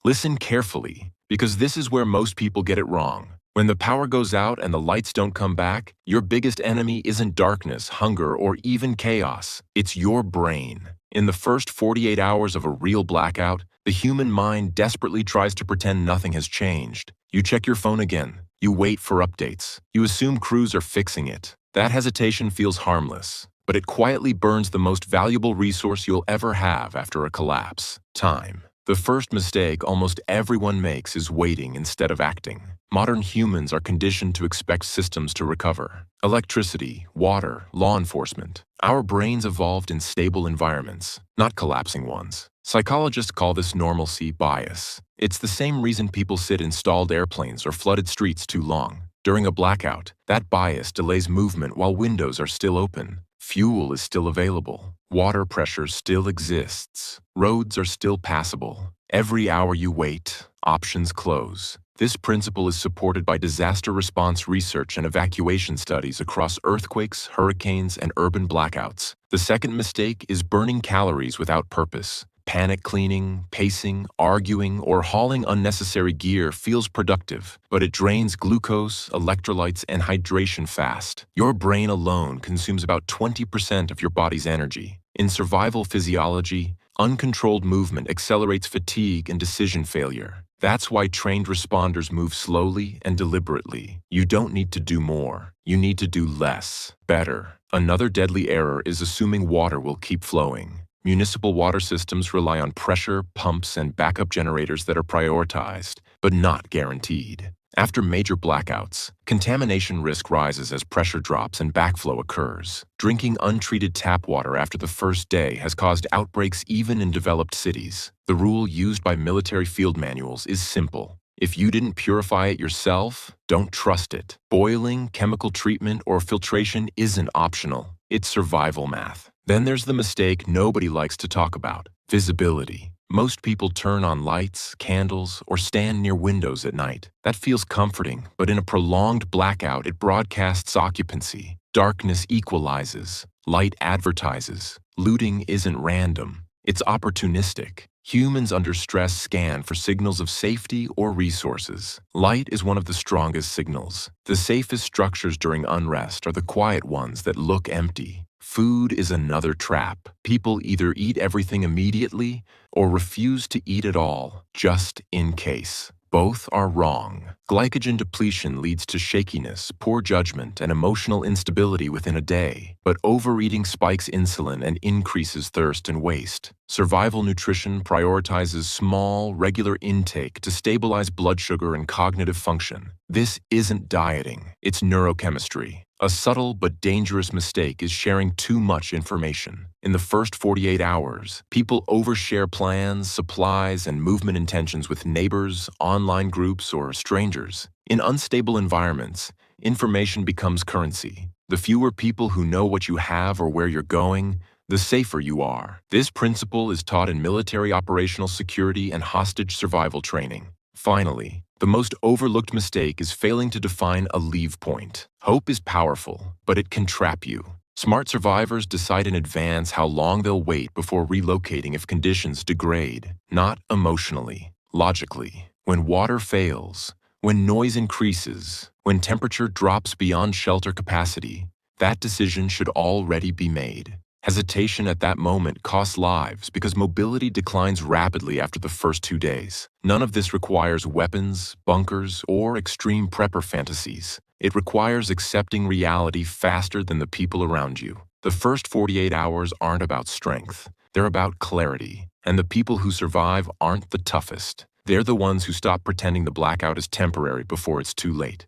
Listen carefully, because this is where most people get it wrong. When the power goes out and the lights don't come back, your biggest enemy isn't darkness, hunger, or even chaos. It's your brain. In the first 48 hours of a real blackout, the human mind desperately tries to pretend nothing has changed. You check your phone again. You wait for updates. You assume crews are fixing it. That hesitation feels harmless, but it quietly burns the most valuable resource you'll ever have after a collapse: time. The first mistake almost everyone makes is waiting instead of acting. Modern humans are conditioned to expect systems to recover. Electricity, water, law enforcement. Our brains evolved in stable environments, not collapsing ones. Psychologists call this normalcy bias. It's the same reason people sit in stalled airplanes or flooded streets too long. During a blackout, that bias delays movement while windows are still open. Fuel is still available. Water pressure still exists. Roads are still passable. Every hour you wait, options close. This principle is supported by disaster response research and evacuation studies across earthquakes, hurricanes, and urban blackouts. The second mistake is burning calories without purpose. Panic cleaning, pacing, arguing, or hauling unnecessary gear feels productive, but it drains glucose, electrolytes, and hydration fast. Your brain alone consumes about 20% of your body's energy. In survival physiology, uncontrolled movement accelerates fatigue and decision failure. That's why trained responders move slowly and deliberately. You don't need to do more. You need to do less, better. Another deadly error is assuming water will keep flowing. Municipal water systems rely on pressure, pumps, and backup generators that are prioritized, but not guaranteed. After major blackouts, contamination risk rises as pressure drops and backflow occurs. Drinking untreated tap water after the first day has caused outbreaks even in developed cities. The rule used by military field manuals is simple. If you didn't purify it yourself, don't trust it. Boiling, chemical treatment, or filtration isn't optional. It's survival math. Then there's the mistake nobody likes to talk about: visibility. Most people turn on lights, candles, or stand near windows at night. That feels comforting, but in a prolonged blackout, it broadcasts occupancy. Darkness equalizes. Light advertises. Looting isn't random. It's opportunistic. Humans under stress scan for signals of safety or resources. Light is one of the strongest signals. The safest structures during unrest are the quiet ones that look empty. Food is another trap. People either eat everything immediately or refuse to eat at all, just in case. Both are wrong. Glycogen depletion leads to shakiness, poor judgment, and emotional instability within a day. But overeating spikes insulin and increases thirst and waste. Survival nutrition prioritizes small, regular intake to stabilize blood sugar and cognitive function. This isn't dieting, it's neurochemistry. A subtle but dangerous mistake is sharing too much information. In the first 48 hours, people overshare plans, supplies, and movement intentions with neighbors, online groups, or strangers. In unstable environments, information becomes currency. The fewer people who know what you have or where you're going, the safer you are. This principle is taught in military operational security and hostage survival training. Finally, the most overlooked mistake is failing to define a leave point. Hope is powerful, but it can trap you. Smart survivors decide in advance how long they'll wait before relocating if conditions degrade, not emotionally, logically. When water fails, when noise increases, when temperature drops beyond shelter capacity, that decision should already be made. Hesitation at that moment costs lives because mobility declines rapidly after the first 2 days. None of this requires weapons, bunkers, or extreme prepper fantasies. It requires accepting reality faster than the people around you. The first 48 hours aren't about strength. They're about clarity. And the people who survive aren't the toughest. They're the ones who stop pretending the blackout is temporary before it's too late.